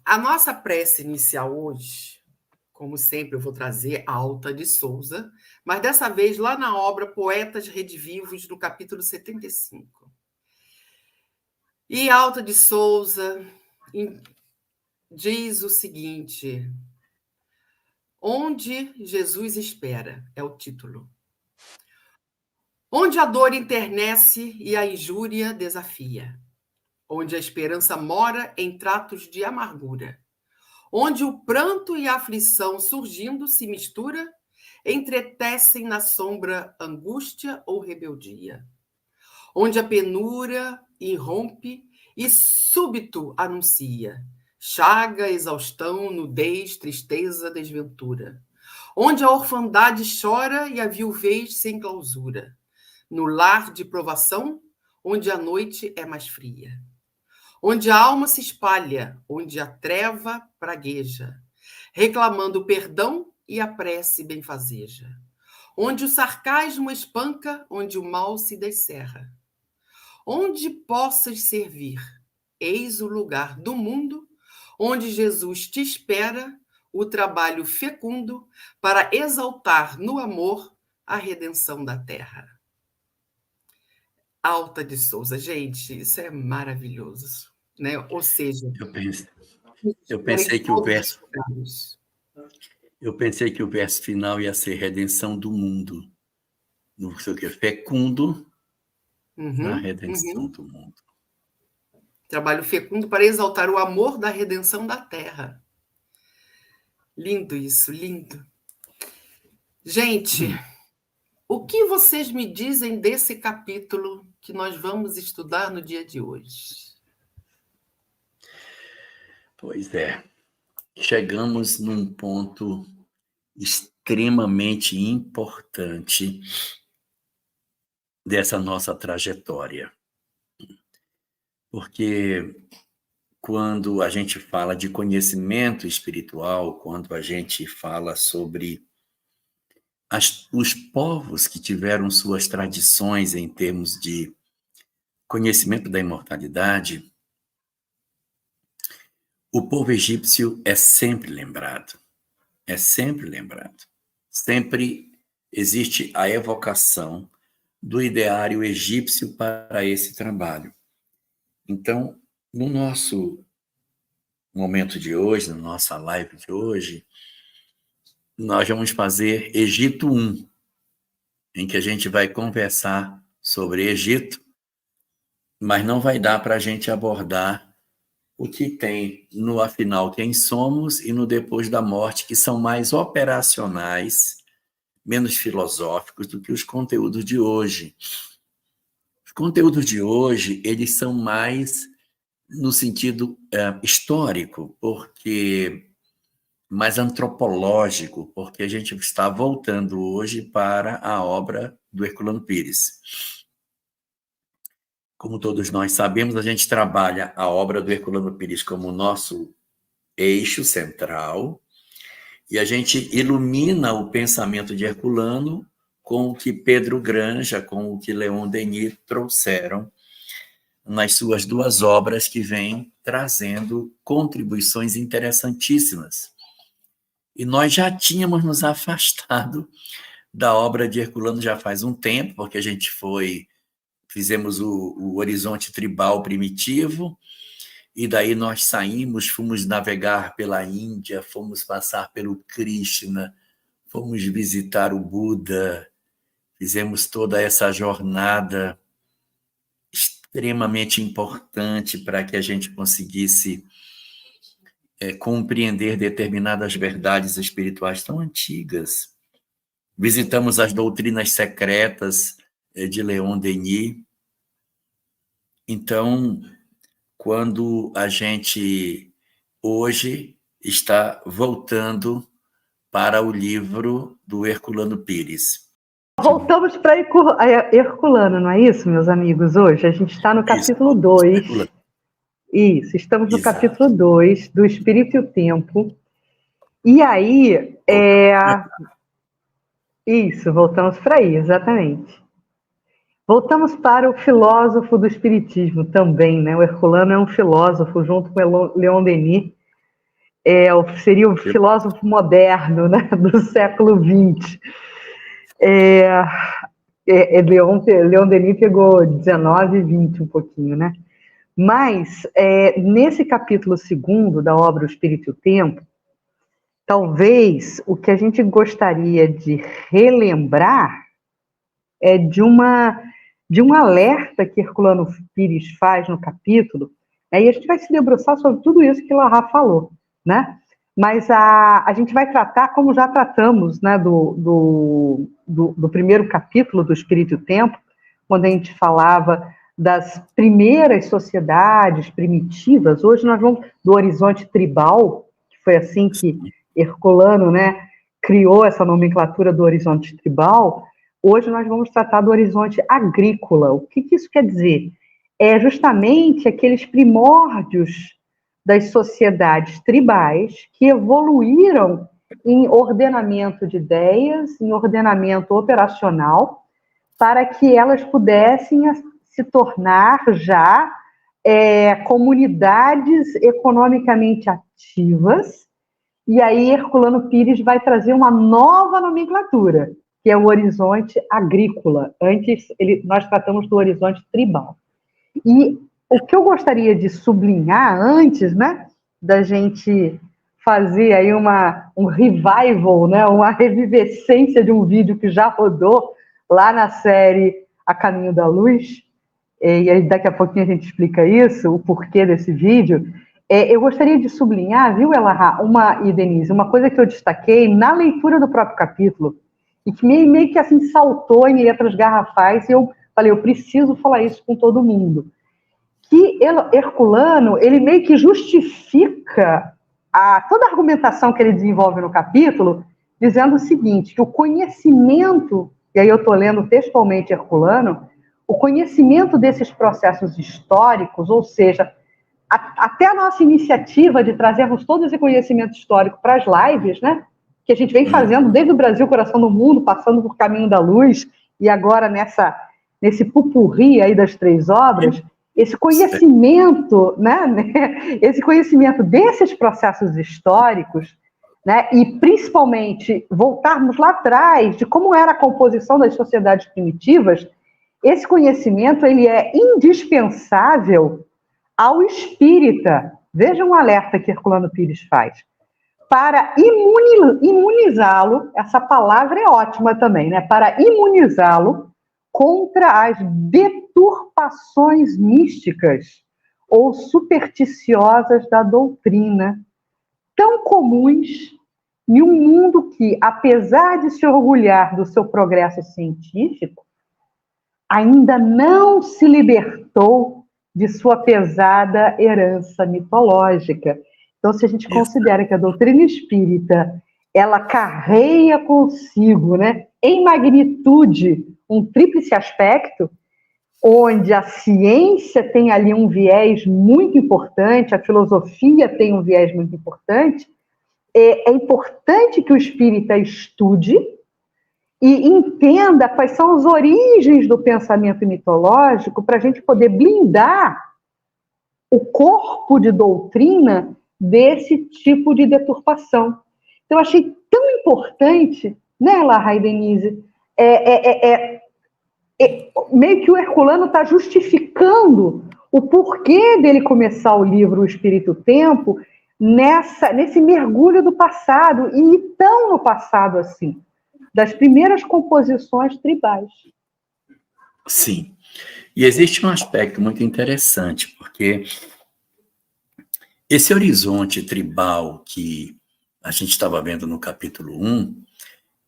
A nossa prece inicial hoje, como sempre, eu vou trazer Alta de Souza, mas dessa vez lá na obra Poetas Redivivos, no capítulo 75. E Alta de Souza diz o seguinte: Onde Jesus espera, é o título. Onde a dor internece e a injúria desafia. Onde a esperança mora em tratos de amargura. Onde o pranto e a aflição surgindo se mistura, entretecem na sombra angústia ou rebeldia. Onde a penura irrompe e súbito anuncia chaga, exaustão, nudez, tristeza, desventura. Onde a orfandade chora e a viuvez sem clausura. No lar de provação, onde a noite é mais fria. Onde a alma se espalha, onde a treva pragueja, reclamando perdão e a prece benfazeja. Onde o sarcasmo espanca, onde o mal se descerra. Onde possas servir, eis o lugar do mundo, onde Jesus te espera, o trabalho fecundo para exaltar no amor a redenção da terra. Alta de Souza, gente, isso é maravilhoso, né? Ou seja, eu pensei que o verso final ia ser redenção do mundo, não sei o que, fecundo na redenção do mundo. Trabalho fecundo para exaltar o amor da redenção da terra. Lindo isso, lindo. Gente, o que vocês me dizem desse capítulo que nós vamos estudar no dia de hoje? Pois é, chegamos num ponto extremamente importante dessa nossa trajetória. Porque quando a gente fala de conhecimento espiritual, quando a gente fala sobre os povos que tiveram suas tradições em termos de conhecimento da imortalidade, o povo egípcio é sempre lembrado. É sempre lembrado. Sempre existe a evocação do ideário egípcio para esse trabalho. Então, no nosso momento de hoje, na nossa live de hoje, nós vamos fazer Egito 1, em que a gente vai conversar sobre Egito, mas não vai dar para a gente abordar o que tem no Afinal Quem Somos e no Depois da Morte, que são mais operacionais, menos filosóficos do que os conteúdos de hoje. Os conteúdos de hoje, eles são mais no sentido histórico, porque mais antropológico, porque a gente está voltando hoje para a obra do Herculano Pires. Como todos nós sabemos, a gente trabalha a obra do Herculano Pires como nosso eixo central, e a gente ilumina o pensamento de Herculano com o que Pedro Granja, com o que Leon Denis trouxeram nas suas duas obras, que vêm trazendo contribuições interessantíssimas. E nós já tínhamos nos afastado da obra de Herculano já faz um tempo, porque a gente fizemos o Horizonte Tribal Primitivo, e daí nós saímos, fomos navegar pela Índia, fomos passar pelo Krishna, fomos visitar o Buda, fizemos toda essa jornada extremamente importante para que a gente conseguisse compreender determinadas verdades espirituais tão antigas. Visitamos as doutrinas secretas de Leon Denis. Então, quando a gente hoje está voltando para o livro do Herculano Pires. Voltamos para Herculano, não é isso, meus amigos? Hoje a gente está no capítulo 2. Isso, estamos no capítulo 2 do Espírito e o Tempo. E aí, isso, voltamos para aí, exatamente. Voltamos para o filósofo do Espiritismo também, né? O Herculano é um filósofo, junto com o Leon Denis, seria o filósofo moderno, né, do século XX. Leon Denis pegou 19 e 20 um pouquinho, né? Mas, nesse capítulo 2º da obra O Espírito e o Tempo, talvez o que a gente gostaria de relembrar é de um alerta que Herculano Pires faz no capítulo, e a gente vai se debruçar sobre tudo isso que Larra falou, né? Mas a gente vai tratar, como já tratamos, né, do primeiro capítulo do Espírito e o Tempo, quando a gente falava das primeiras sociedades primitivas. Hoje nós vamos do horizonte tribal, que foi assim que Herculano, né, criou essa nomenclatura do horizonte tribal. Hoje nós vamos tratar do horizonte agrícola. O que isso quer dizer? É justamente aqueles primórdios das sociedades tribais que evoluíram em ordenamento de ideias, em ordenamento operacional, para que elas pudessem se tornar já comunidades economicamente ativas. E aí Herculano Pires vai trazer uma nova nomenclatura, que é o horizonte agrícola. Antes, nós tratamos do horizonte tribal. E o que eu gostaria de sublinhar antes, né, da gente fazer aí um revival, né, uma revivescência de um vídeo que já rodou lá na série A Caminho da Luz, e aí daqui a pouquinho a gente explica isso, o porquê desse vídeo. Eu gostaria de sublinhar, viu, Elahá, e Denise, uma coisa que eu destaquei na leitura do próprio capítulo, e que meio que assim saltou em letras garrafais, e eu falei, eu preciso falar isso com todo mundo. Que Herculano, ele meio que justifica toda a argumentação que ele desenvolve no capítulo, dizendo o seguinte, que o conhecimento, e aí eu estou lendo textualmente Herculano, o conhecimento desses processos históricos, ou seja, até a nossa iniciativa de trazermos todo esse conhecimento histórico para as lives, né, que a gente vem fazendo desde o Brasil, Coração do Mundo, passando por Caminho da Luz, e agora nesse pupurri aí das 3 obras, esse conhecimento, né, esse conhecimento desses processos históricos, né, e principalmente voltarmos lá atrás de como era a composição das sociedades primitivas, esse conhecimento ele é indispensável ao espírita. Veja um alerta que Herculano Pires faz. Para imunizá-lo, essa palavra é ótima também, né? Para imunizá-lo contra as deturpações místicas ou supersticiosas da doutrina, tão comuns em um mundo que, apesar de se orgulhar do seu progresso científico, ainda não se libertou de sua pesada herança mitológica. Então, se a gente considera que a doutrina espírita ela carrega consigo, né, em magnitude, um tríplice aspecto, onde a ciência tem ali um viés muito importante, a filosofia tem um viés muito importante, é importante que o espírita estude e entenda quais são as origens do pensamento mitológico para a gente poder blindar o corpo de doutrina desse tipo de deturpação. Então, eu achei tão importante, né, Larra e Denise, meio que o Herculano está justificando o porquê dele começar o livro O Espírito e o Tempo nesse mergulho do passado, e tão no passado assim, das primeiras composições tribais. Sim. E existe um aspecto muito interessante, porque esse horizonte tribal que a gente estava vendo no capítulo 1,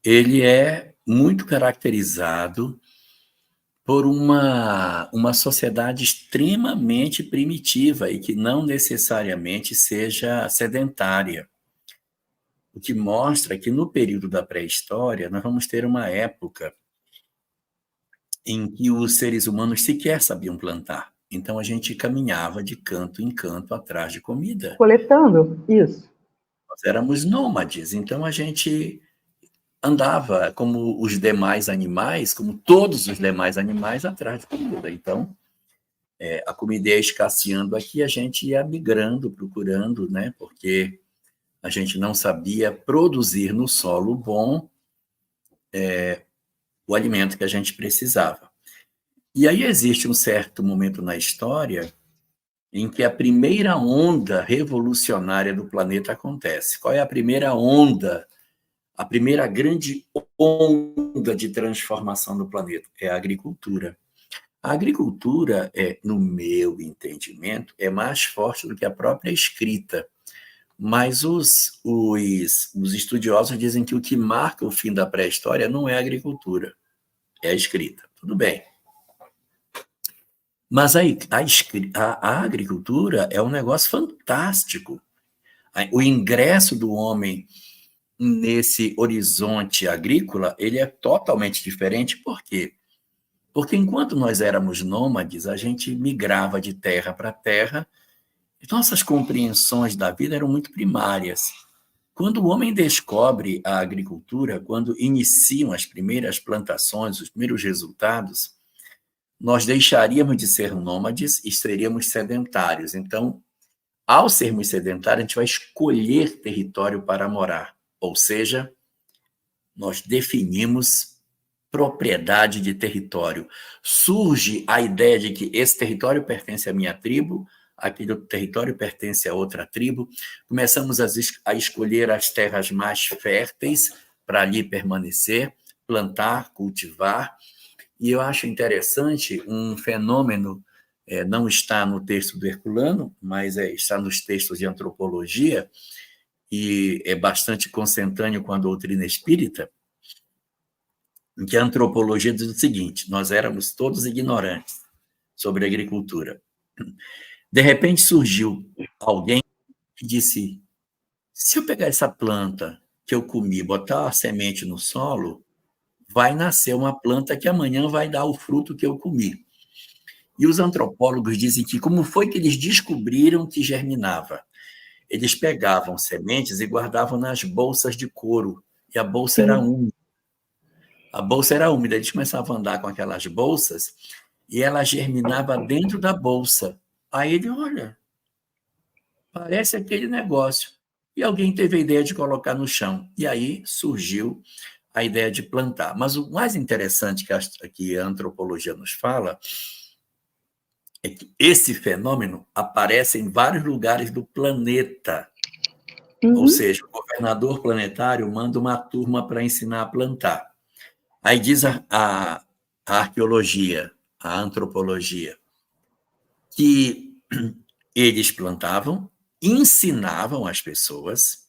ele é muito caracterizado por uma sociedade extremamente primitiva e que não necessariamente seja sedentária. O que mostra que no período da pré-história nós vamos ter uma época em que os seres humanos sequer sabiam plantar. Então a gente caminhava de canto em canto atrás de comida. Coletando, isso. Nós éramos nômades, então a gente andava como os demais animais, como todos os demais animais, atrás de comida. Então, a comida ia escasseando aqui, a gente ia migrando, procurando, né? Porque a gente não sabia produzir no solo bom o alimento que a gente precisava. E aí existe um certo momento na história em que a primeira onda revolucionária do planeta acontece. Qual é a primeira onda? A primeira grande onda de transformação do planeta é a agricultura. A agricultura, no meu entendimento, é mais forte do que a própria escrita. Mas os estudiosos dizem que o que marca o fim da pré-história não é a agricultura, é a escrita. Tudo bem. Mas a agricultura é um negócio fantástico. O ingresso do homem nesse horizonte agrícola, ele é totalmente diferente. Por quê? Porque enquanto nós éramos nômades, a gente migrava de terra para terra, e nossas compreensões da vida eram muito primárias. Quando o homem descobre a agricultura, quando iniciam as primeiras plantações, os primeiros resultados, nós deixaríamos de ser nômades e seríamos sedentários. Então, ao sermos sedentários, a gente vai escolher território para morar. Ou seja, nós definimos propriedade de território. Surge a ideia de que esse território pertence à minha tribo, aquele território pertence a outra tribo. Começamos a escolher as terras mais férteis para ali permanecer, plantar, cultivar. E eu acho interessante um fenômeno, não está no texto do Herculano, mas está nos textos de antropologia, e é bastante consentâneo com a doutrina espírita, em que a antropologia diz o seguinte: nós éramos todos ignorantes sobre a agricultura. De repente surgiu alguém que disse: se eu pegar essa planta que eu comi, botar a semente no solo, vai nascer uma planta que amanhã vai dar o fruto que eu comi. E os antropólogos dizem que como foi que eles descobriram que germinava? Eles pegavam sementes e guardavam nas bolsas de couro, e a bolsa era úmida. A bolsa era úmida, eles começavam a andar com aquelas bolsas e ela germinava dentro da bolsa. Aí ele, olha, parece aquele negócio. E alguém teve a ideia de colocar no chão. E aí surgiu a ideia de plantar. Mas o mais interessante que a antropologia nos fala é que esse fenômeno aparece em vários lugares do planeta. Ou seja, o governador planetário manda uma turma para ensinar a plantar. Aí diz a arqueologia, a antropologia, que eles plantavam, ensinavam as pessoas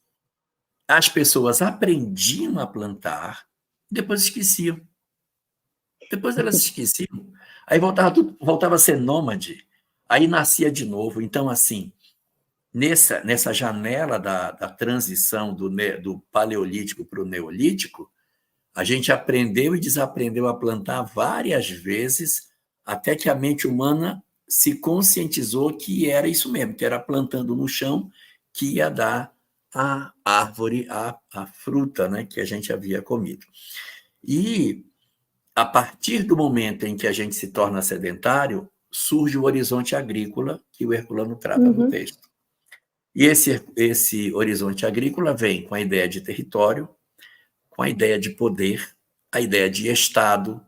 aprendiam a plantar, depois esqueciam. Depois elas esqueciam. Aí voltava a ser nômade, aí nascia de novo. Então, assim, nessa janela da transição do paleolítico para o neolítico, a gente aprendeu e desaprendeu a plantar várias vezes, até que a mente humana se conscientizou que era isso mesmo, que era plantando no chão que ia dar a árvore, a fruta, né, que a gente havia comido. E, a partir do momento em que a gente se torna sedentário, surge o horizonte agrícola, que o Herculano trata no texto. E esse horizonte agrícola vem com a ideia de território, com a ideia de poder, a ideia de Estado,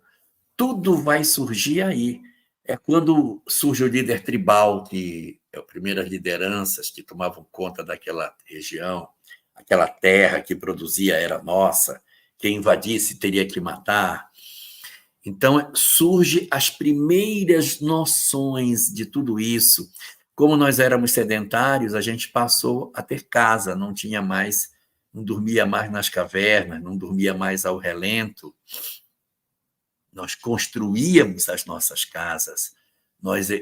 tudo vai surgir aí. É quando surge o líder tribal, que é as primeiras lideranças que tomavam conta daquela região, aquela terra que produzia era nossa, quem invadisse teria que matar. Então, surgem as primeiras noções de tudo isso. Como nós éramos sedentários, a gente passou a ter casa, não dormia mais nas cavernas, não dormia mais ao relento. Nós construíamos as nossas casas,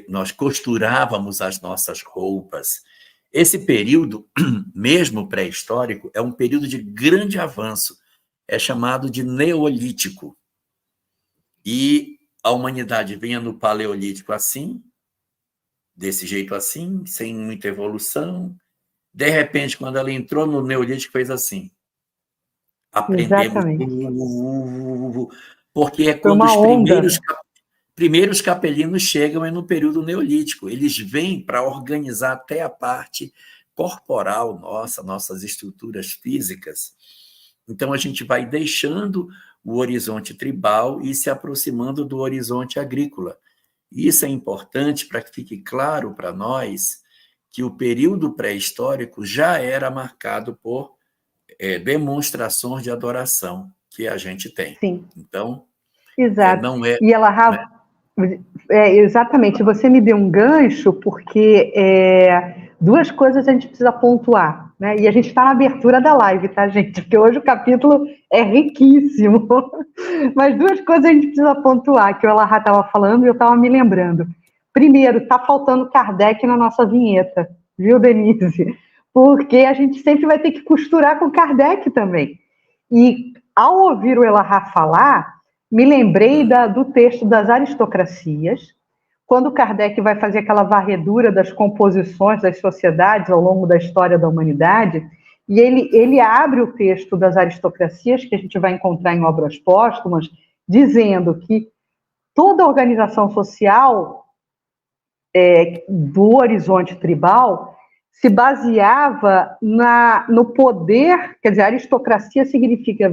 nós costurávamos as nossas roupas. Esse período, mesmo pré-histórico, é um período de grande avanço, é chamado de neolítico. E a humanidade vinha no paleolítico assim, desse jeito assim, sem muita evolução. De repente, quando ela entrou no neolítico, fez assim. Aprendemos. Porque é quando os primeiros capelinos chegam no período neolítico. Eles vêm para organizar até a parte corporal nossa, nossas estruturas físicas. Então, a gente vai deixando o horizonte tribal e se aproximando do horizonte agrícola. Isso é importante para que fique claro para nós que o período pré-histórico já era marcado por demonstrações de adoração que a gente tem. Sim. Então, exato. Não é... E ela... Né? Exatamente. Você me deu um gancho, porque duas coisas a gente precisa pontuar, né? E a gente está na abertura da live, tá, gente? Porque hoje o capítulo é riquíssimo. Mas duas coisas a gente precisa pontuar, que o Elahá estava falando e eu estava me lembrando. Primeiro, está faltando Kardec na nossa vinheta, viu, Denise? Porque a gente sempre vai ter que costurar com Kardec também. E ao ouvir o Elahá falar, me lembrei do texto das aristocracias, quando Kardec vai fazer aquela varredura das composições das sociedades ao longo da história da humanidade, e ele abre o texto das aristocracias, que a gente vai encontrar em obras póstumas, dizendo que toda organização social do horizonte tribal se baseava no poder, quer dizer, aristocracia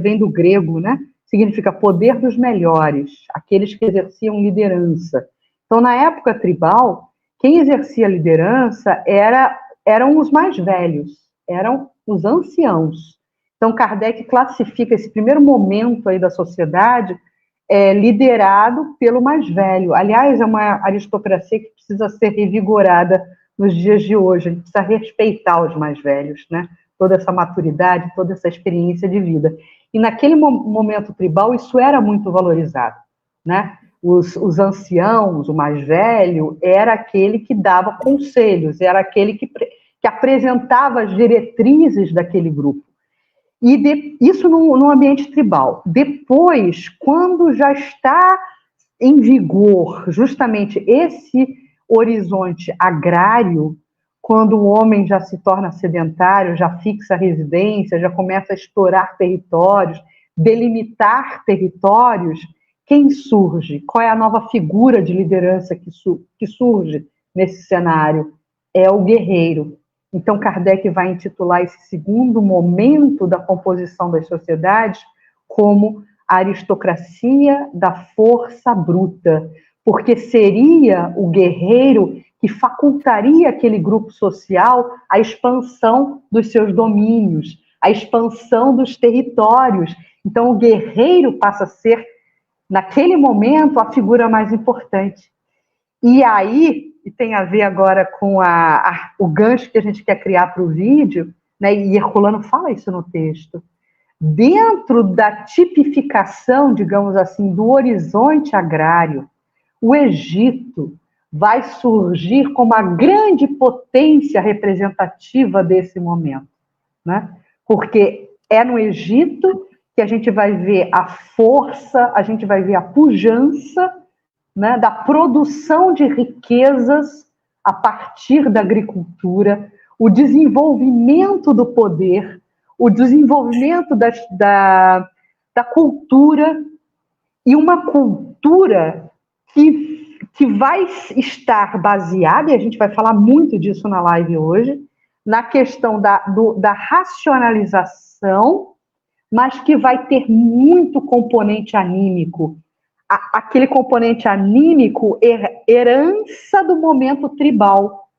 vem do grego, né? Significa poder dos melhores, aqueles que exerciam liderança. Então, na época tribal, quem exercia liderança eram os mais velhos, eram os anciãos. Então, Kardec classifica esse primeiro momento aí da sociedade liderado pelo mais velho. Aliás, é uma aristocracia que precisa ser revigorada nos dias de hoje. A gente precisa respeitar os mais velhos, né? Toda essa maturidade, toda essa experiência de vida. E naquele momento tribal, isso era muito valorizado, né? Os anciãos, o mais velho, era aquele que dava conselhos, era aquele que apresentava as diretrizes daquele grupo. E isso no ambiente tribal. Depois, quando já está em vigor justamente esse horizonte agrário, quando o homem já se torna sedentário, já fixa a residência, já começa a explorar territórios, delimitar territórios, quem surge? Qual é a nova figura de liderança que surge nesse cenário? É o guerreiro. Então, Kardec vai intitular esse segundo momento da composição das sociedades como a aristocracia da força bruta, porque seria o guerreiro que facultaria aquele grupo social a expansão dos seus domínios, a expansão dos territórios. Então, o guerreiro passa a ser, naquele momento, a figura mais importante. E aí, e tem a ver agora com o gancho que a gente quer criar para o vídeo, né? E Herculano fala isso no texto. Dentro da tipificação, digamos assim, do horizonte agrário, o Egito vai surgir como a grande potência representativa desse momento, né? Porque é no Egito que a gente vai ver a força, a gente vai ver a pujança, né, da produção de riquezas a partir da agricultura, o desenvolvimento do poder, o desenvolvimento da cultura, e uma cultura que vai estar baseada, e a gente vai falar muito disso na live hoje, na questão da racionalização, mas que vai ter muito componente anímico. Aquele componente anímico, herança do momento tribal,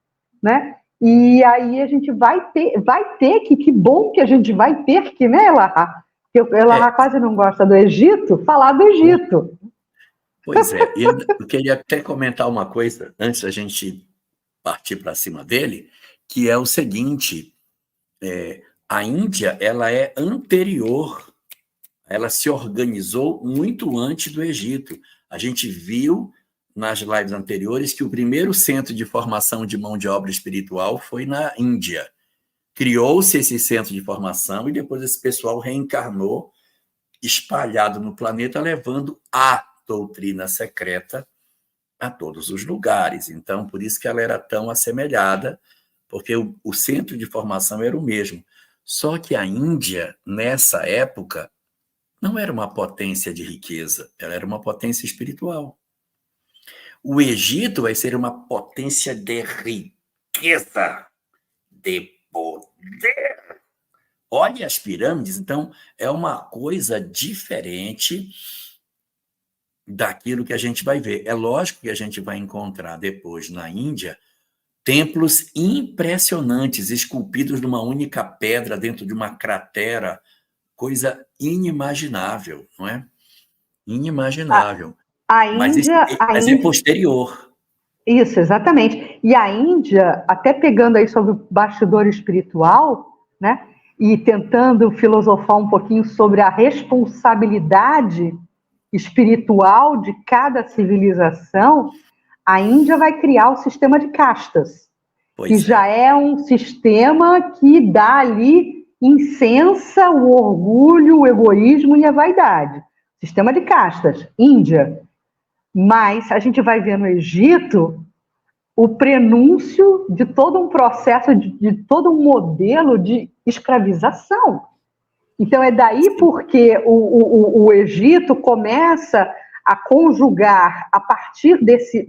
né? E aí a gente vai ter que bom que a gente vai ter que, né, Elahá? Porque Elahá quase não gosta do Egito, falar do Egito. Pois é, e eu queria até comentar uma coisa, antes da gente partir para cima dele, que é o seguinte, a Índia, ela é anterior, ela se organizou muito antes do Egito. A gente viu nas lives anteriores que o primeiro centro de formação de mão de obra espiritual foi na Índia. Criou-se esse centro de formação e depois esse pessoal reencarnou espalhado no planeta, levando a doutrina secreta a todos os lugares. Então, por isso que ela era tão assemelhada, porque o centro de formação era o mesmo. Só que a Índia, nessa época, não era uma potência de riqueza, ela era uma potência espiritual. O Egito vai ser uma potência de riqueza, de Olhe as pirâmides, então, é uma coisa diferente daquilo que a gente vai ver. É lógico que a gente vai encontrar depois na Índia templos impressionantes, esculpidos numa única pedra dentro de uma cratera, coisa inimaginável, não é? Inimaginável. Mas é posterior. Isso, exatamente. E a Índia, até pegando aí sobre o bastidor espiritual, né, e tentando filosofar um pouquinho sobre a responsabilidade espiritual de cada civilização, a Índia vai criar o sistema de castas, que já é um sistema que dá ali, incensa o orgulho, o egoísmo e a vaidade. Sistema de castas, Índia. Mas a gente vai ver no Egito o prenúncio de todo um processo, de todo um modelo de escravização. Então, é daí porque o Egito começa a conjugar, a partir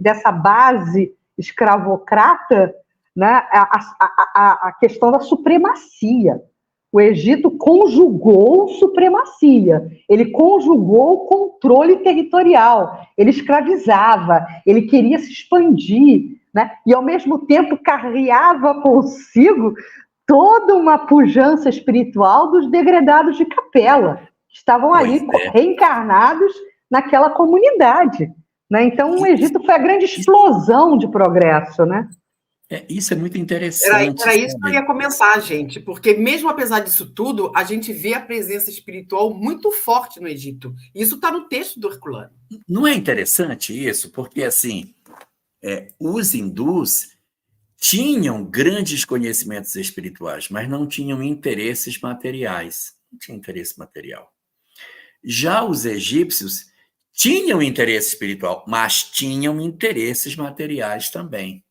dessa base escravocrata, né, a questão da supremacia. O Egito conjugou supremacia, ele conjugou o controle territorial, ele escravizava, ele queria se expandir, né, e, ao mesmo tempo, carreava consigo toda uma pujança espiritual dos degredados de capela, que estavam ali reencarnados naquela comunidade. Né? Então, o Egito foi a grande explosão de progresso. Né? Isso é muito interessante. Era isso que eu ia comentar, gente, porque mesmo apesar disso tudo, a gente vê a presença espiritual muito forte no Egito. Isso está no texto do Herculano. Não é interessante isso? Porque, assim, os hindus tinham grandes conhecimentos espirituais, mas não tinham interesses materiais. Não tinha interesse material. Já os egípcios tinham interesse espiritual, mas tinham interesses materiais também.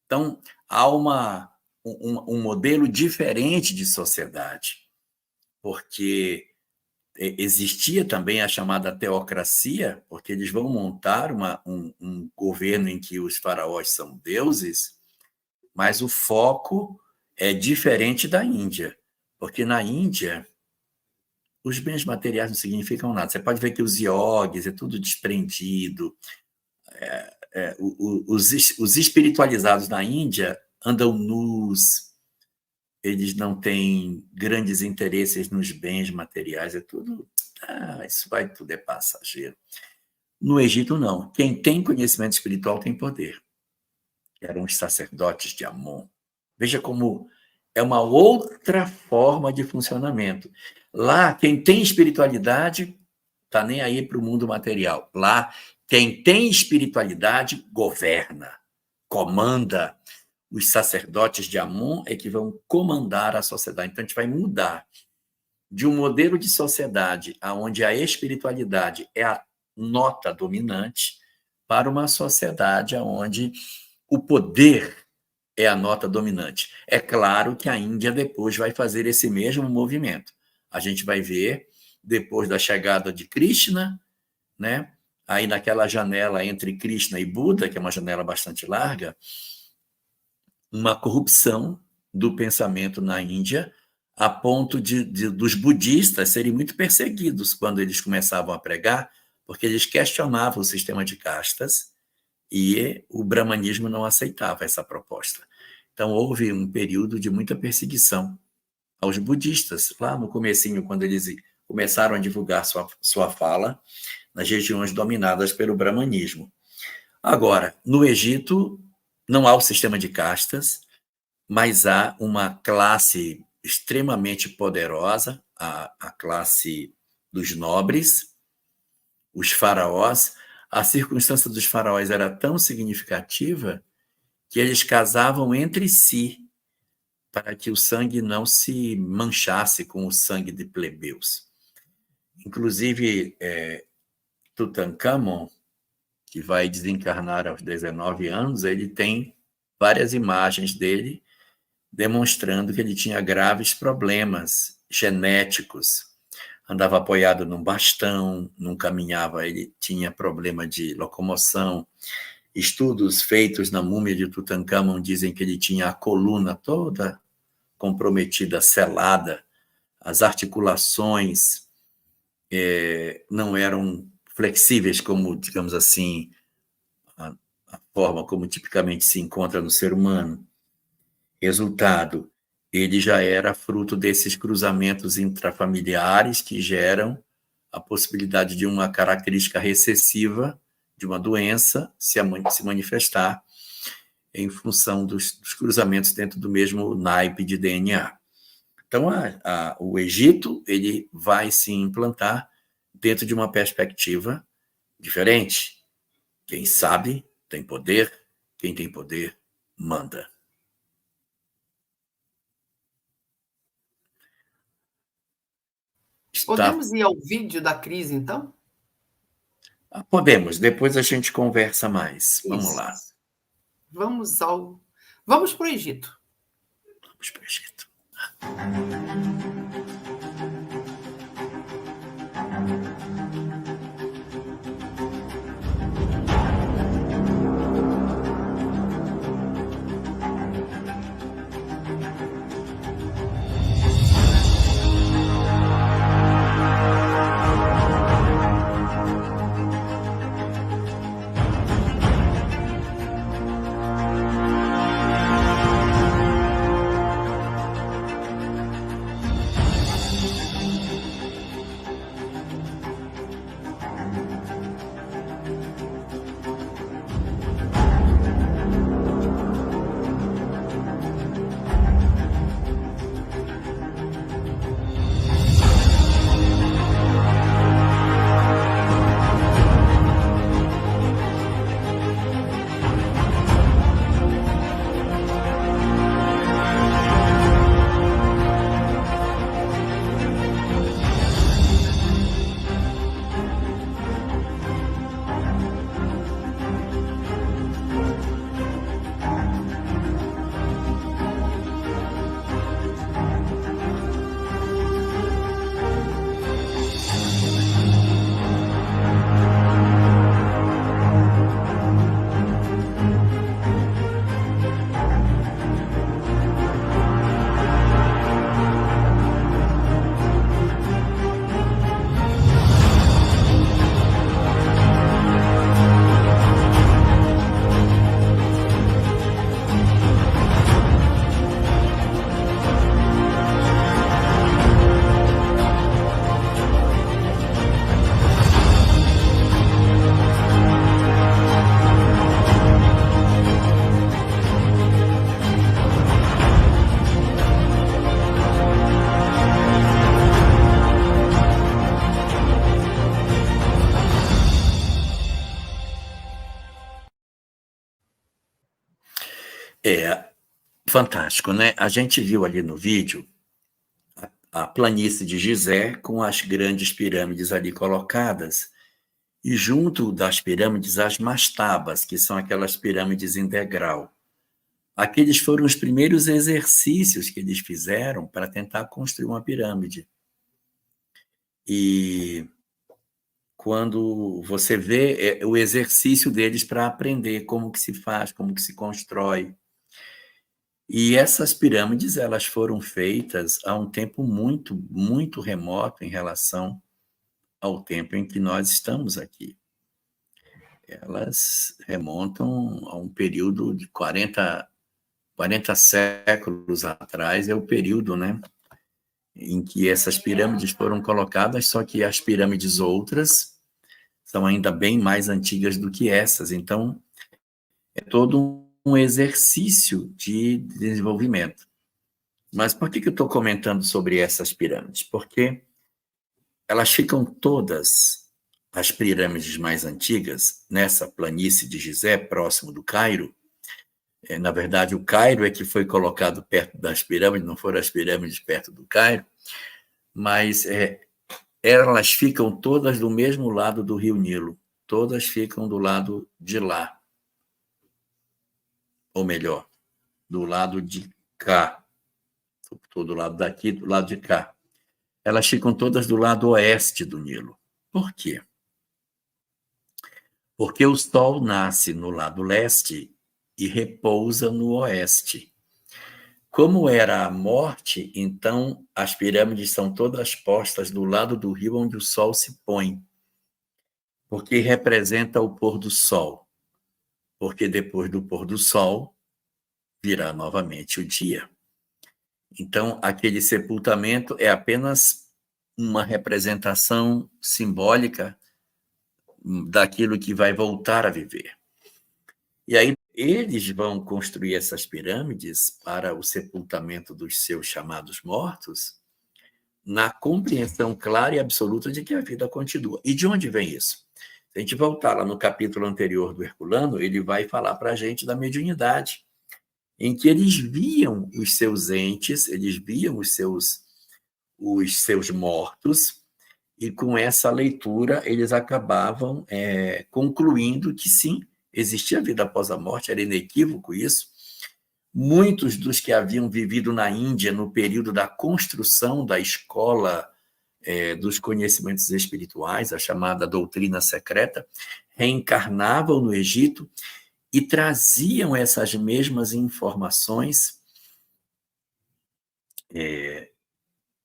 Então, há um modelo diferente de sociedade, porque existia também a chamada teocracia, porque eles vão montar um governo em que os faraós são deuses, mas o foco é diferente da Índia, porque na Índia os bens materiais não significam nada. Você pode ver que os iogues é tudo desprendido. Os espiritualizados na Índia andam nus, eles não têm grandes interesses nos bens materiais, é tudo... isso tudo é passageiro. No Egito, não. Quem tem conhecimento espiritual tem poder. Eram os sacerdotes de Amon. Veja como é uma outra forma de funcionamento. Lá, quem tem espiritualidade está nem aí para o mundo material. Lá, quem tem espiritualidade governa, comanda. Os sacerdotes de Amon é que vão comandar a sociedade. Então, a gente vai mudar de um modelo de sociedade onde a espiritualidade é a nota dominante para uma sociedade onde o poder é a nota dominante. É claro que a Índia depois vai fazer esse mesmo movimento. A gente vai ver, depois da chegada de Krishna, né? Aí naquela janela entre Krishna e Buda, que é uma janela bastante larga, uma corrupção do pensamento na Índia, a ponto dos budistas serem muito perseguidos quando eles começavam a pregar, porque eles questionavam o sistema de castas e o brahmanismo não aceitava essa proposta. Então, houve um período de muita perseguição aos budistas, lá no comecinho, quando eles começaram a divulgar sua fala nas regiões dominadas pelo brahmanismo. Agora, no Egito, não há o sistema de castas, mas há uma classe extremamente poderosa, a classe dos nobres, os faraós. A circunstância dos faraós era tão significativa que eles casavam entre si para que o sangue não se manchasse com o sangue de plebeus. Inclusive, Tutankhamon, que vai desencarnar aos 19 anos, ele tem várias imagens dele demonstrando que ele tinha graves problemas genéticos. Andava apoiado num bastão, não caminhava, ele tinha problema de locomoção. Estudos feitos na múmia de Tutankhamon dizem que ele tinha a coluna toda comprometida, selada, as articulações não eram flexíveis como, digamos assim, a forma como tipicamente se encontra no ser humano. Resultado, ele já era fruto desses cruzamentos intrafamiliares que geram a possibilidade de uma característica recessiva de uma doença se manifestar em função dos cruzamentos dentro do mesmo naipe de DNA. Então, o Egito ele vai se implantar dentro de uma perspectiva diferente. Quem sabe tem poder, quem tem poder manda. Podemos ir ao vídeo da crise, então? Podemos, depois a gente conversa mais. Vamos lá. Vamos para o Egito. Vamos para o Egito. Fantástico, né? A gente viu ali no vídeo a planície de Gizé com as grandes pirâmides ali colocadas e junto das pirâmides as mastabas, que são aquelas pirâmides em degrau. Aqueles foram os primeiros exercícios que eles fizeram para tentar construir uma pirâmide. E quando você vê o exercício deles para aprender como que se faz, como que se constrói. E essas pirâmides, elas foram feitas há um tempo muito, muito remoto em relação ao tempo em que nós estamos aqui. Elas remontam a um período de 40 séculos atrás, é o período, né, em que essas pirâmides foram colocadas, só que as pirâmides outras são ainda bem mais antigas do que essas. Então, é todo um exercício de desenvolvimento. Mas por que eu estou comentando sobre essas pirâmides? Porque elas ficam todas, as pirâmides mais antigas, nessa planície de Gizé, próximo do Cairo. Na verdade, o Cairo é que foi colocado perto das pirâmides, não foram as pirâmides perto do Cairo, mas elas ficam todas do mesmo lado do Rio Nilo, todas ficam do lado de lá. Ou melhor, do lado de cá. Estou do lado daqui, do lado de cá. Elas ficam todas do lado oeste do Nilo. Por quê? Porque o Sol nasce no lado leste e repousa no oeste. Como era a morte, então as pirâmides são todas postas do lado do rio onde o sol se põe, porque representa o pôr do sol. Porque depois do pôr do sol virá novamente o dia. Então, aquele sepultamento é apenas uma representação simbólica daquilo que vai voltar a viver. E aí eles vão construir essas pirâmides para o sepultamento dos seus chamados mortos, na compreensão clara e absoluta de que a vida continua. E de onde vem isso? Se a gente voltar lá no capítulo anterior do Herculano, ele vai falar para a gente da mediunidade, em que eles viam os seus entes, eles viam os seus mortos, e com essa leitura eles acabavam concluindo que sim, existia vida após a morte, era inequívoco isso. Muitos dos que haviam vivido na Índia no período da construção da escola dos conhecimentos espirituais, a chamada doutrina secreta, reencarnavam no Egito e traziam essas mesmas informações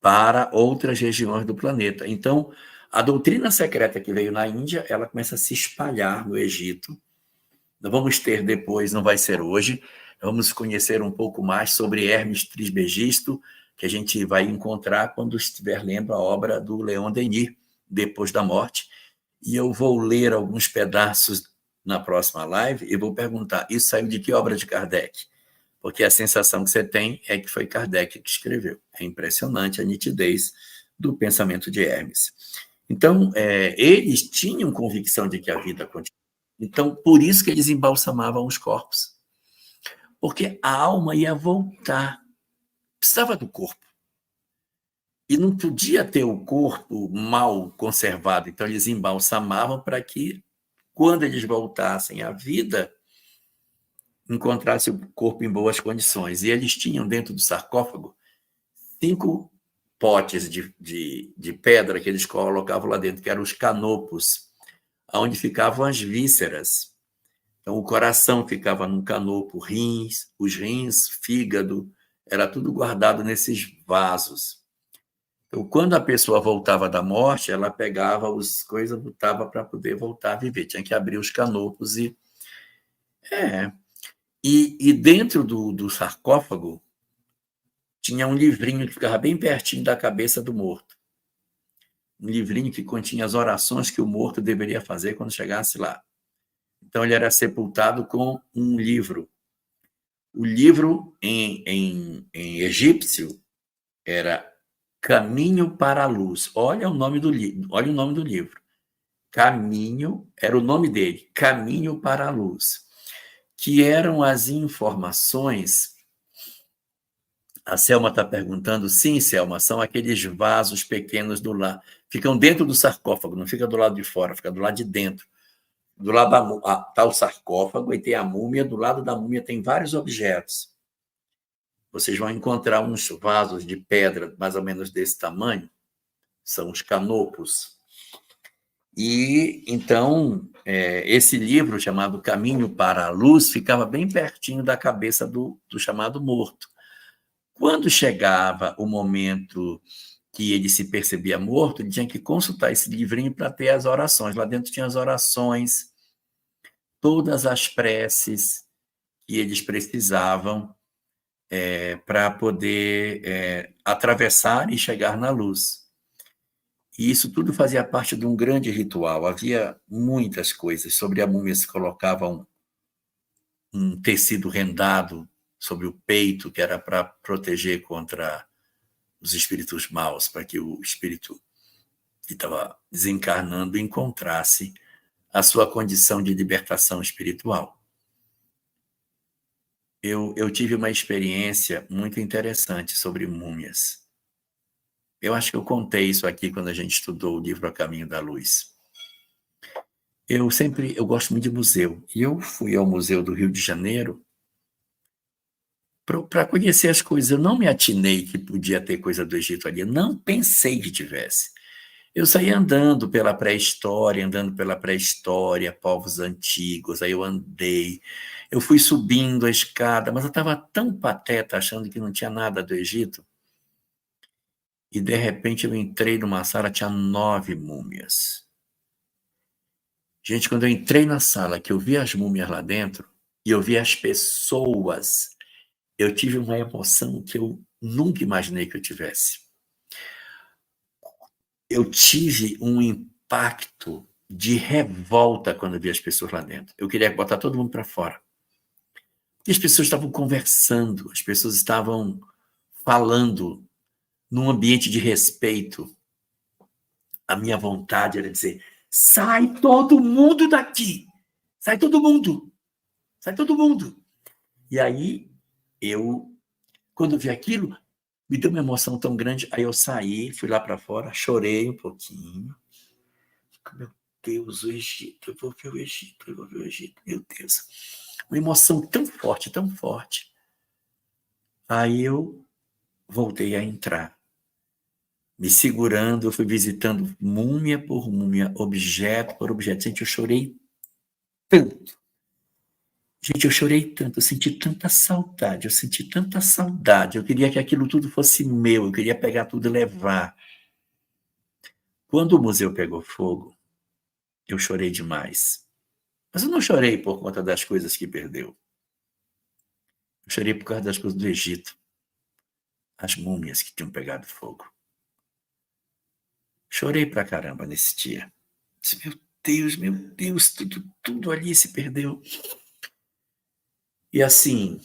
para outras regiões do planeta. Então, a doutrina secreta que veio na Índia, ela começa a se espalhar no Egito. Nós vamos ter depois, não vai ser hoje, vamos conhecer um pouco mais sobre Hermes Trismegisto, que a gente vai encontrar quando estiver lendo a obra do Leon Denis, Depois da Morte. E eu vou ler alguns pedaços na próxima live e vou perguntar, isso saiu de que obra de Kardec? Porque a sensação que você tem é que foi Kardec que escreveu. É impressionante a nitidez do pensamento de Hermes. Então, eles tinham convicção de que a vida continua. Então, por isso que eles embalsamavam os corpos. Porque a alma ia voltar. Precisava do corpo. E não podia ter o corpo mal conservado. Então, eles embalsamavam para que, quando eles voltassem à vida, encontrasse o corpo em boas condições. E eles tinham dentro do sarcófago 5 potes de pedra que eles colocavam lá dentro, que eram os canopos, onde ficavam as vísceras. Então, o coração ficava num canopo, os rins, fígado, era tudo guardado nesses vasos. Então, quando a pessoa voltava da morte, ela pegava as coisas, botava para poder voltar a viver. Tinha que abrir os canopos e... E dentro do sarcófago tinha um livrinho que ficava bem pertinho da cabeça do morto. Um livrinho que continha as orações que o morto deveria fazer quando chegasse lá. Então, ele era sepultado com um livro. O livro, em egípcio, era Caminho para a Luz. Olha o nome do livro. Caminho, era o nome dele, Caminho para a Luz. Que eram as informações... A Selma está perguntando, sim, Selma, são aqueles vasos pequenos do lado. Ficam dentro do sarcófago, não fica do lado de fora, fica do lado de dentro. Do lado da está o sarcófago e tem a múmia, do lado da múmia tem vários objetos. Vocês vão encontrar uns vasos de pedra mais ou menos desse tamanho, são os canopos. E então, esse livro chamado Caminho para a Luz ficava bem pertinho da cabeça do chamado morto. Quando chegava o momento que ele se percebia morto, ele tinha que consultar esse livrinho para ter as orações. Lá dentro tinha as orações, todas as preces que eles precisavam para poder atravessar e chegar na luz. E isso tudo fazia parte de um grande ritual. Havia muitas coisas. Sobre a múmia se colocava um tecido rendado sobre o peito, que era para proteger contra os espíritos maus, para que o espírito que estava desencarnando encontrasse a sua condição de libertação espiritual. Eu tive uma experiência muito interessante sobre múmias. Eu acho que eu contei isso aqui quando a gente estudou o livro A Caminho da Luz. Eu gosto muito de museu, e eu fui ao Museu do Rio de Janeiro para conhecer as coisas. Eu não me atinei que podia ter coisa do Egito ali, eu não pensei que tivesse. Eu saí andando pela pré-história, povos antigos, aí eu andei, eu fui subindo a escada, mas eu estava tão pateta, achando que não tinha nada do Egito, e de repente eu entrei numa sala, tinha 9 múmias. Gente, quando eu entrei na sala, que eu vi as múmias lá dentro, e eu vi as pessoas, eu tive uma emoção que eu nunca imaginei que eu tivesse. Eu tive um impacto de revolta quando eu vi as pessoas lá dentro. Eu queria botar todo mundo para fora. E as pessoas estavam conversando, as pessoas estavam falando num ambiente de respeito. A minha vontade era dizer: sai todo mundo daqui! Sai todo mundo! Sai todo mundo! E aí, quando vi aquilo, me deu uma emoção tão grande, aí eu saí, fui lá para fora, chorei um pouquinho. Meu Deus, o Egito, eu vou ver o Egito, meu Deus. Uma emoção tão forte, tão forte. Aí eu voltei a entrar. Me segurando, eu fui visitando múmia por múmia, objeto por objeto. Gente, eu chorei tanto. Eu senti tanta saudade, eu queria que aquilo tudo fosse meu, eu queria pegar tudo e levar. Quando o museu pegou fogo, eu chorei demais. Mas eu não chorei por conta das coisas que perdeu. Eu chorei por causa das coisas do Egito. As múmias que tinham pegado fogo. Chorei pra caramba nesse dia. Disse, meu Deus, tudo ali se perdeu. E assim,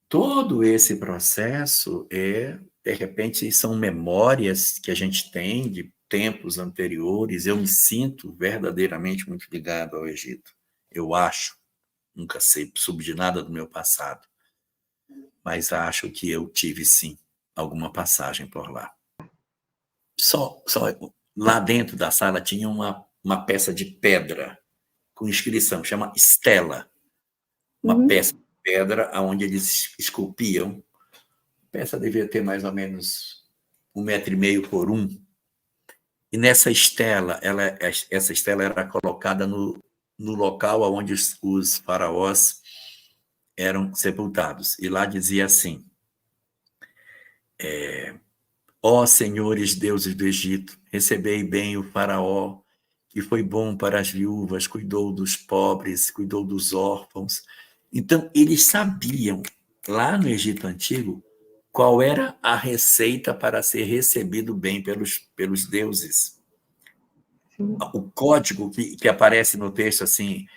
todo esse processo de repente, são memórias que a gente tem de tempos anteriores. Eu me sinto verdadeiramente muito ligado ao Egito. Eu acho, nunca sei sobre de nada do meu passado, mas acho que eu tive, sim, alguma passagem por lá. Só lá dentro da sala tinha uma peça de pedra com inscrição, chama estela. Uma peça de pedra onde eles esculpiam. A peça devia ter mais ou menos 1,5 metro por 1. E nessa estela, essa estela era colocada no local onde os faraós eram sepultados. E lá dizia assim: ó senhores deuses do Egito, recebei bem o faraó, que foi bom para as viúvas, cuidou dos pobres, cuidou dos órfãos. Então, eles sabiam, lá no Egito Antigo, qual era a receita para ser recebido bem pelos deuses. Sim. O código que aparece no texto, assim,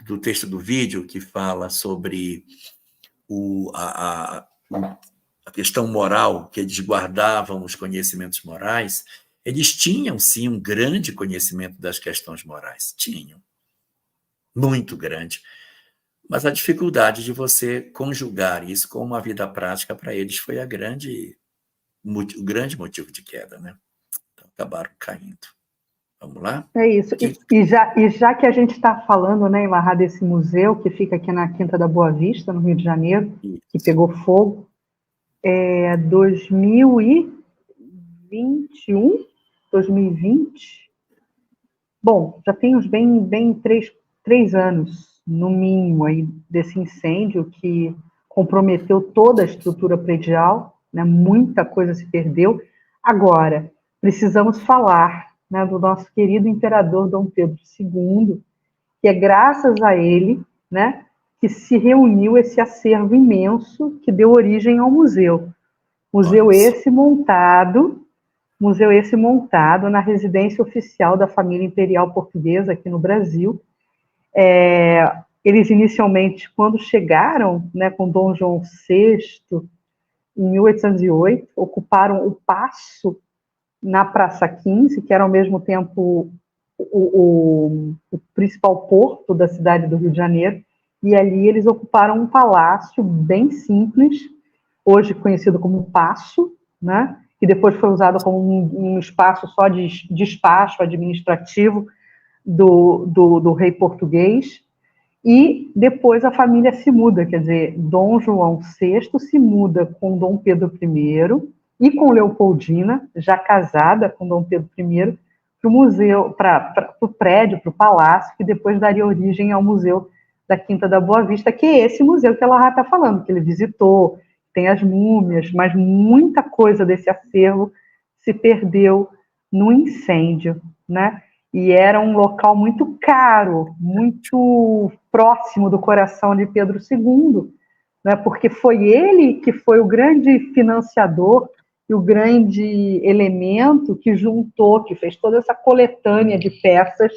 do texto do vídeo, que fala sobre a questão moral, que eles guardavam os conhecimentos morais, eles tinham, sim, um grande conhecimento das questões morais. Tinham. Muito grande. Mas a dificuldade de você conjugar isso com uma vida prática, para eles, foi o grande motivo de queda, né? Então, acabaram caindo. Vamos lá? É isso. E já que a gente está falando, né, Imarra, desse museu que fica aqui na Quinta da Boa Vista, no Rio de Janeiro, isso, que pegou fogo, 2021, 2020. Bom, já tem uns bem 3 anos, no mínimo, aí, desse incêndio que comprometeu toda a estrutura predial, né, muita coisa se perdeu. Agora, precisamos falar, né, do nosso querido imperador Dom Pedro II, que é graças a ele, né, que se reuniu esse acervo imenso que deu origem ao museu. Museu esse montado na residência oficial da família imperial portuguesa aqui no Brasil. Eles inicialmente, quando chegaram, né, com Dom João VI, em 1808, ocuparam o Paço na Praça 15, que era ao mesmo tempo o principal porto da cidade do Rio de Janeiro, e ali eles ocuparam um palácio bem simples, hoje conhecido como Paço, né, que depois foi usado como um espaço só de despacho administrativo do rei português. E depois a família se muda, quer dizer, Dom João VI se muda com Dom Pedro I e com Leopoldina, já casada com Dom Pedro I, para o museu, para o prédio, para o palácio, que depois daria origem ao Museu da Quinta da Boa Vista, que é esse museu que ela está falando, que ele visitou, tem as múmias, mas muita coisa desse acervo se perdeu no incêndio, né? E era um local muito caro, muito próximo do coração de Pedro II, né? Porque foi ele que foi o grande financiador e o grande elemento que juntou, que fez toda essa coletânea de peças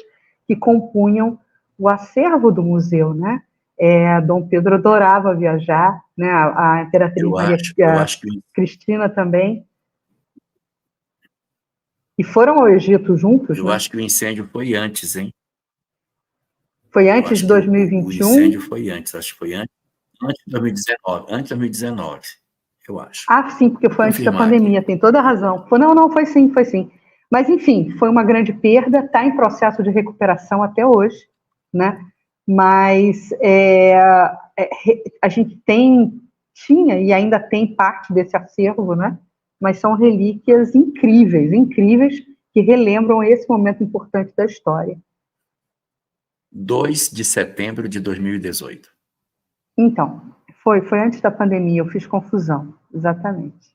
que compunham o acervo do museu, né? Dom Pedro adorava viajar, né? A Imperatriz Cristina também. E foram ao Egito juntos, Eu acho que o incêndio foi antes, hein? Foi antes de 2021? O incêndio foi antes, acho que foi antes de 2019. Antes de 2019, eu acho. Ah, sim, porque foi antes da pandemia, tem toda a razão. Não, foi sim. Mas, enfim, foi uma grande perda, está em processo de recuperação até hoje, né? Mas a gente tinha e ainda tem parte desse acervo, né? Mas são relíquias incríveis, que relembram esse momento importante da história. 2 de setembro de 2018. Então, foi antes da pandemia, eu fiz confusão, exatamente.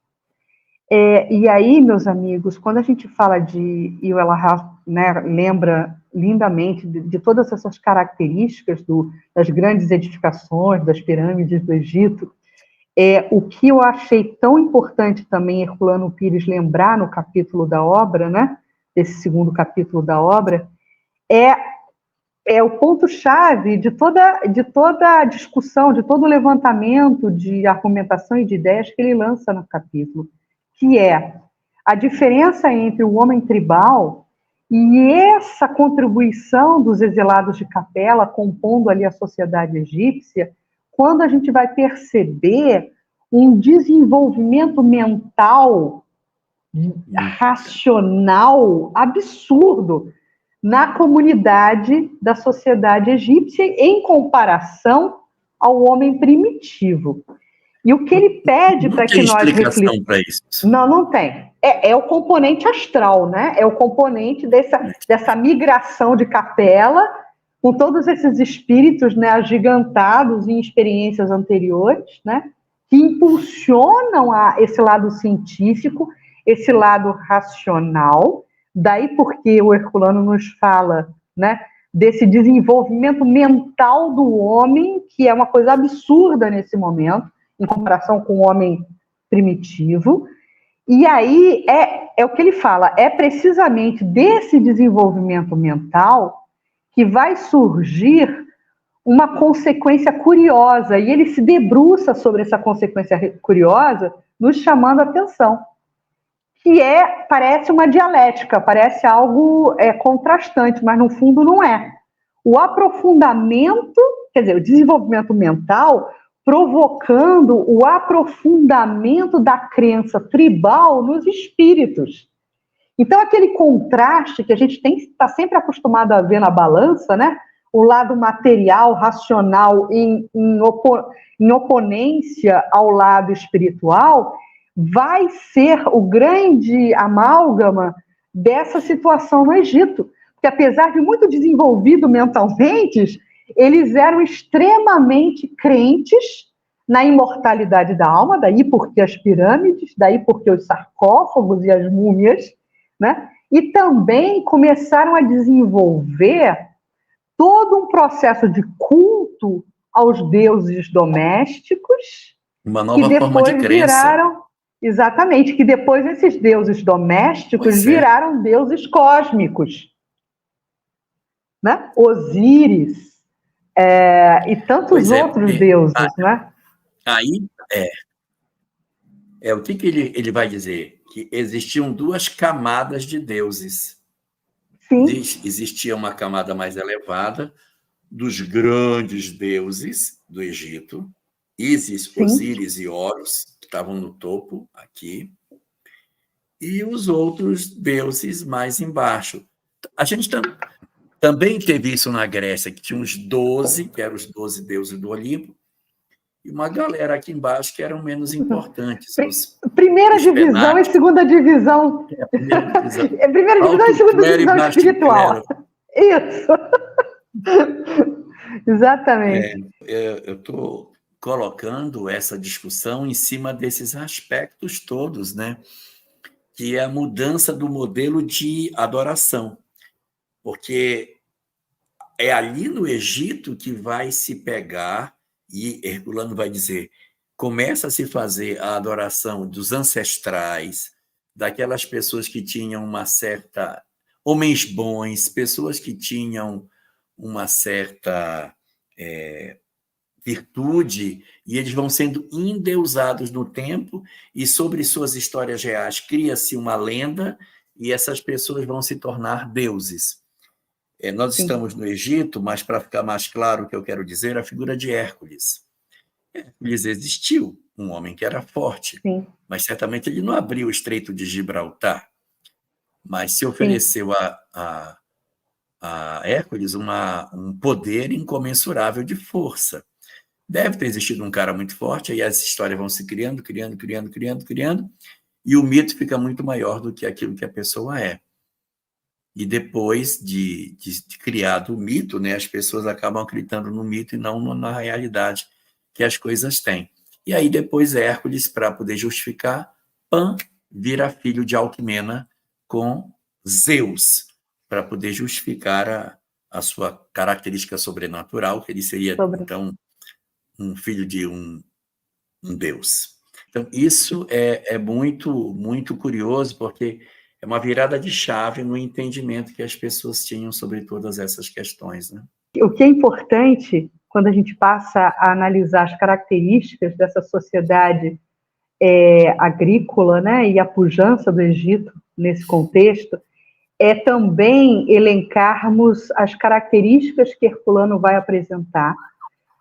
E aí, meus amigos, quando a gente fala de Iuela, né, lembra lindamente de todas essas características das grandes edificações, das pirâmides do Egito, o que eu achei tão importante também, Herculano Pires lembrar no capítulo da obra, né, desse segundo capítulo da obra, é o ponto-chave de toda a discussão, de todo o levantamento de argumentação e de ideias que ele lança no capítulo, que é a diferença entre o homem tribal e essa contribuição dos exilados de Capela, compondo ali a sociedade egípcia, quando a gente vai perceber um desenvolvimento mental, racional, absurdo, na comunidade da sociedade egípcia em comparação ao homem primitivo. E o que ele pede para que nós refletamos... para isso? Não tem. É o componente astral, né? É o componente dessa migração de Capela, com todos esses espíritos, né, agigantados em experiências anteriores, né, que impulsionam esse lado científico, esse lado racional. Daí porque o Herculano nos fala, né, desse desenvolvimento mental do homem, que é uma coisa absurda nesse momento, em comparação com o homem primitivo. E aí é o que ele fala, é precisamente desse desenvolvimento mental que vai surgir uma consequência curiosa, e ele se debruça sobre essa consequência curiosa, nos chamando a atenção, que parece uma dialética, parece algo contrastante, mas no fundo não é. O aprofundamento, quer dizer, o desenvolvimento mental provocando o aprofundamento da crença tribal nos espíritos. Então, aquele contraste que a gente está sempre acostumado a ver na balança, né? O lado material, racional, em oponência ao lado espiritual, vai ser o grande amálgama dessa situação no Egito. Porque, apesar de muito desenvolvido mentalmente, eles eram extremamente crentes na imortalidade da alma, daí porque as pirâmides, daí porque os sarcófagos e as múmias, né? E também começaram a desenvolver todo um processo de culto aos deuses domésticos, uma nova forma de crença. Exatamente, que depois esses deuses domésticos viraram deuses cósmicos, né? Osíris e tantos outros deuses, né? Aí o que ele vai dizer? Que existiam duas camadas de deuses. Sim. Existia uma camada mais elevada dos grandes deuses do Egito, Ísis, Osíris e Horus, que estavam no topo aqui, e os outros deuses mais embaixo. A gente também teve isso na Grécia, que tinha uns 12, que eram os 12 deuses do Olimpo, e uma galera aqui embaixo que eram menos importantes. Primeira divisão e segunda divisão. Primeira divisão. Primeira divisão e segunda divisão espiritual. Isso. Exatamente. Eu estou colocando essa discussão em cima desses aspectos todos, né? Que é a mudança do modelo de adoração. Porque é ali no Egito que vai se pegar, e Herculano vai dizer, começa a se fazer a adoração dos ancestrais, daquelas pessoas que tinham uma certa... homens bons, pessoas que tinham uma certa virtude, e eles vão sendo endeusados no tempo, e sobre suas histórias reais cria-se uma lenda, e essas pessoas vão se tornar deuses. Nós estamos no Egito, mas para ficar mais claro o que eu quero dizer, a figura de Hércules. Hércules existiu, um homem que era forte, mas certamente ele não abriu o Estreito de Gibraltar, mas se ofereceu a Hércules um poder incomensurável de força. Deve ter existido um cara muito forte, aí as histórias vão se criando, e o mito fica muito maior do que aquilo que a pessoa é. E depois de criado o mito, né, as pessoas acabam acreditando no mito e não na realidade que as coisas têm. E aí depois Hércules, para poder justificar, Pan vira filho de Alcmena com Zeus, para poder justificar a sua característica sobrenatural, que ele seria, então, um filho de um deus. Então, isso é muito, muito curioso, porque é uma virada de chave no entendimento que as pessoas tinham sobre todas essas questões, né? O que é importante, quando a gente passa a analisar as características dessa sociedade agrícola, né, e a pujança do Egito nesse contexto, é também elencarmos as características que Herculano vai apresentar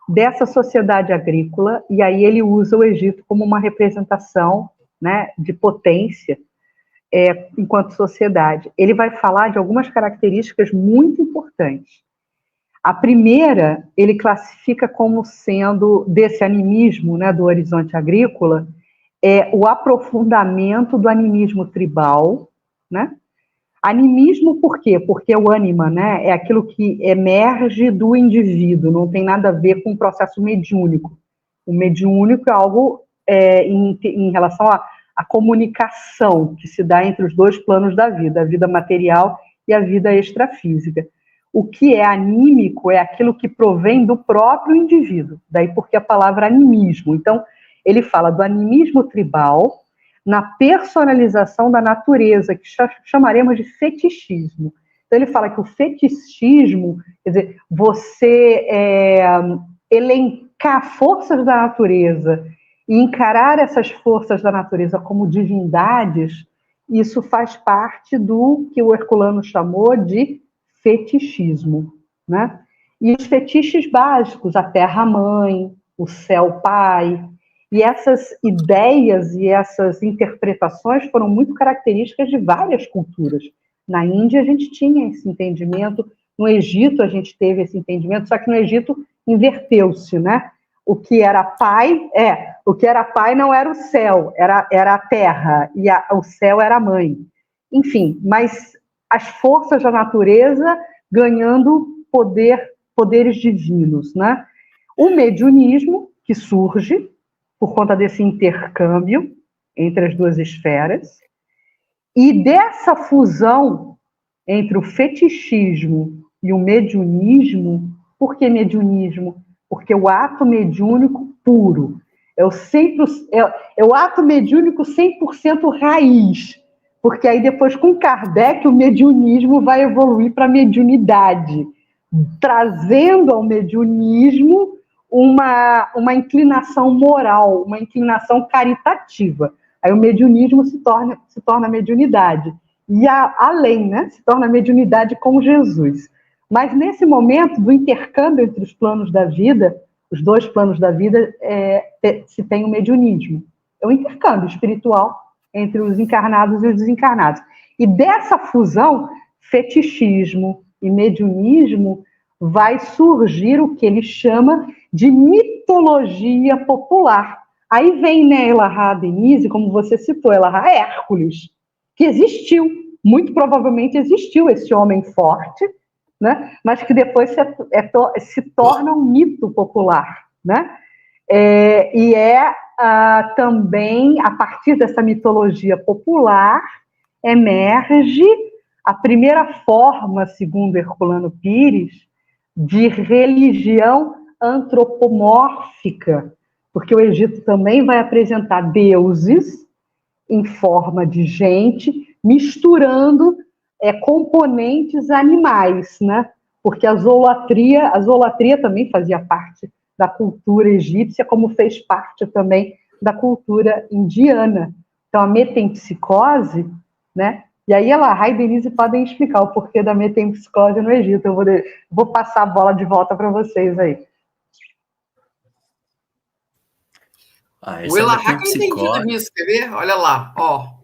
dessa sociedade agrícola, e aí ele usa o Egito como uma representação, né, de potência enquanto sociedade. Ele vai falar de algumas características muito importantes. A primeira, ele classifica como sendo, desse animismo, né, do horizonte agrícola, o aprofundamento do animismo tribal, né? Animismo por quê? Porque o ânima, né, é aquilo que emerge do indivíduo, não tem nada a ver com o processo mediúnico. O mediúnico é algo em relação à comunicação que se dá entre os dois planos da vida, a vida material e a vida extrafísica. O que é anímico é aquilo que provém do próprio indivíduo, daí porque a palavra animismo. Então, ele fala do animismo tribal, na personalização da natureza, que chamaremos de fetichismo. Então, ele fala que o fetichismo, quer dizer, você elencar forças da natureza e encarar essas forças da natureza como divindades, isso faz parte do que o Herculano chamou de fetichismo, né? E os fetiches básicos, a terra-mãe, o céu-pai, e essas ideias e essas interpretações foram muito características de várias culturas. Na Índia a gente tinha esse entendimento, no Egito a gente teve esse entendimento, só que no Egito inverteu-se, né? O que era pai não era o céu, era a terra, e o céu era a mãe. Enfim, mas as forças da natureza ganhando poderes divinos, né? O mediunismo, que surge por conta desse intercâmbio entre as duas esferas, e dessa fusão entre o fetichismo e o mediunismo. Por que mediunismo? Porque o ato mediúnico puro, é o ato mediúnico 100% raiz, porque aí depois com Kardec o mediunismo vai evoluir para a mediunidade, trazendo ao mediunismo uma inclinação moral, uma inclinação caritativa. Aí o mediunismo se torna mediunidade. E além, né, se torna mediunidade com Jesus. Mas nesse momento do intercâmbio entre os planos da vida, os dois planos da vida, se tem o mediunismo. É o intercâmbio espiritual entre os encarnados e os desencarnados. E dessa fusão, fetichismo e mediunismo, vai surgir o que ele chama de mitologia popular, Aí vem, né, Elahá Denise, como você citou, Elahá Hércules, que existiu, muito provavelmente existiu esse homem forte, né, mas que depois se torna um mito popular, né? Também, a partir dessa mitologia popular, emerge a primeira forma, segundo Herculano Pires, de religião antropomórfica, porque o Egito também vai apresentar deuses em forma de gente, misturando componentes animais, né? Porque a zoolatria também fazia parte da cultura egípcia, como fez parte também da cultura indiana. Então, a metempsicose, né? E aí, Elahá e Denise podem explicar o porquê da metempsicose no Egito. Eu vou passar a bola de volta para vocês aí. O Elahá que é entendido nisso, quer ver? Olha lá, ó.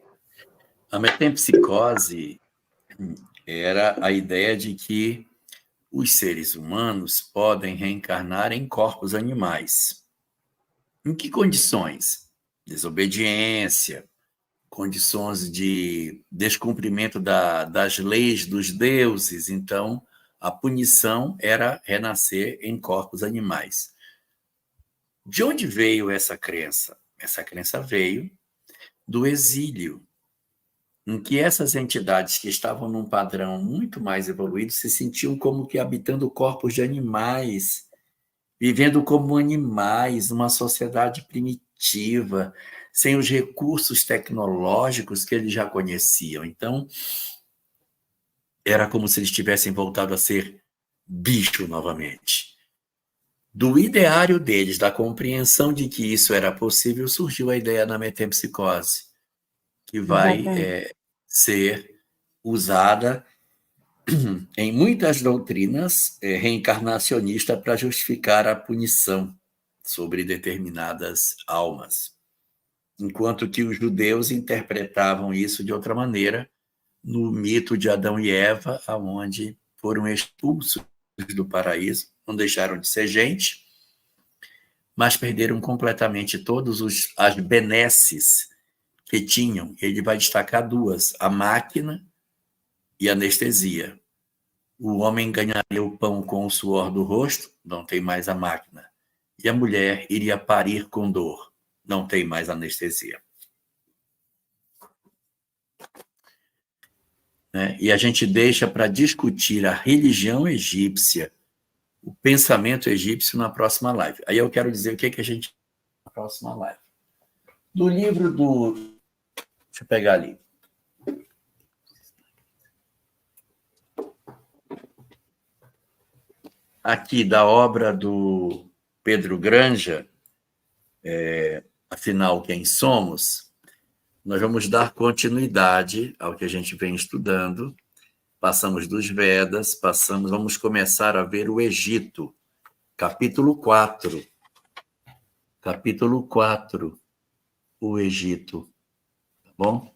A metempsicose era a ideia de que os seres humanos podem reencarnar em corpos animais. Em que condições? Desobediência, condições de descumprimento das leis dos deuses. Então, a punição era renascer em corpos animais. De onde veio essa crença? Essa crença veio do exílio, em que essas entidades que estavam num padrão muito mais evoluído se sentiam como que habitando corpos de animais, vivendo como animais, numa sociedade primitiva, sem os recursos tecnológicos que eles já conheciam. Então, era como se eles tivessem voltado a ser bicho novamente. Do ideário deles, da compreensão de que isso era possível, surgiu a ideia da metempsicose, que vai ser usada em muitas doutrinas reencarnacionistas para justificar a punição sobre determinadas almas. Enquanto que os judeus interpretavam isso de outra maneira no mito de Adão e Eva, onde foram expulsos do paraíso, não deixaram de ser gente, mas perderam completamente todas as benesses que tinham. Ele vai destacar duas: a máquina e a anestesia. O homem ganharia o pão com o suor do rosto, não tem mais a máquina. E a mulher iria parir com dor, não tem mais anestesia. E a gente deixa para discutir a religião egípcia, o pensamento egípcio, na próxima live. Aí eu quero dizer o que a gente... na próxima live. Do livro do... Deixa eu pegar ali. Aqui, da obra do Pedro Granja, Afinal, Quem Somos, nós vamos dar continuidade ao que a gente vem estudando. Passamos dos Vedas, vamos começar a ver o Egito, capítulo 4. Capítulo 4, o Egito. Tá bom?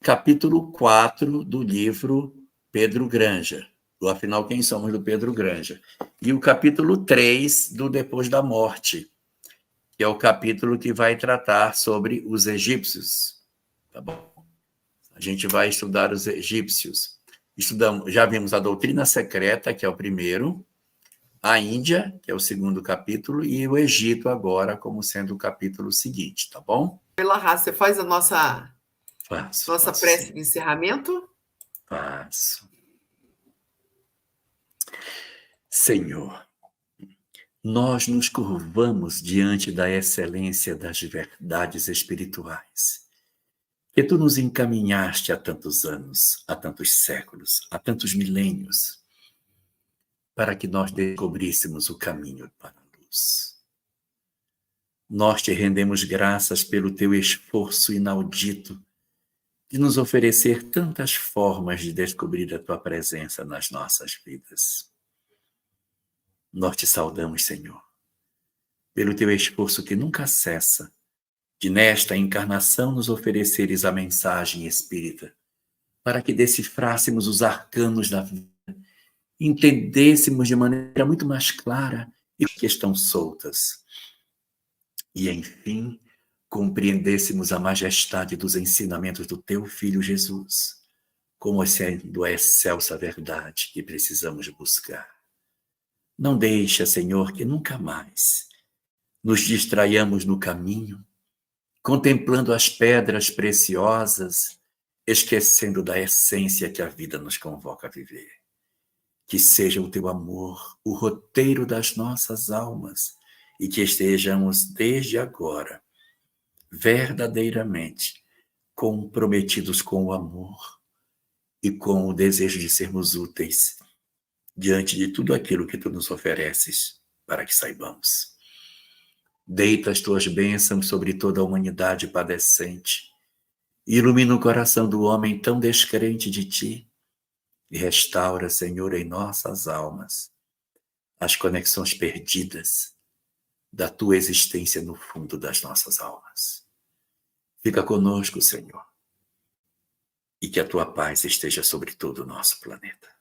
Capítulo 4 do livro Pedro Granja, do Afinal, Quem Somos, do Pedro Granja. E o capítulo 3 do Depois da Morte, que é o capítulo que vai tratar sobre os egípcios. Tá bom? A gente vai estudar os egípcios. Já vimos a doutrina secreta, que é o primeiro, a Índia, que é o segundo capítulo, e o Egito agora como sendo o capítulo seguinte, tá bom? Elahá, você faz a nossa prece de encerramento? Faço. Senhor, nós nos curvamos diante da excelência das verdades espirituais que tu nos encaminhaste há tantos anos, há tantos séculos, há tantos milênios, para que nós descobríssemos o caminho para a luz. Nós te rendemos graças pelo teu esforço inaudito de nos oferecer tantas formas de descobrir a tua presença nas nossas vidas. Nós te saudamos, Senhor, pelo teu esforço que nunca cessa de nesta encarnação nos ofereceres a mensagem espírita, para que decifrássemos os arcanos da vida, entendêssemos de maneira muito mais clara e que estão soltas. e, enfim, compreendêssemos a majestade dos ensinamentos do teu Filho Jesus, como sendo a excelsa verdade que precisamos buscar. Não deixa, Senhor, que nunca mais nos distraiamos no caminho, contemplando as pedras preciosas, esquecendo da essência que a vida nos convoca a viver. Que seja o teu amor o roteiro das nossas almas e que estejamos desde agora verdadeiramente comprometidos com o amor e com o desejo de sermos úteis diante de tudo aquilo que tu nos ofereces para que saibamos. Deita as tuas bênçãos sobre toda a humanidade padecente, ilumina o coração do homem tão descrente de ti e restaura, Senhor, em nossas almas as conexões perdidas da tua existência no fundo das nossas almas. Fica conosco, Senhor, e que a tua paz esteja sobre todo o nosso planeta.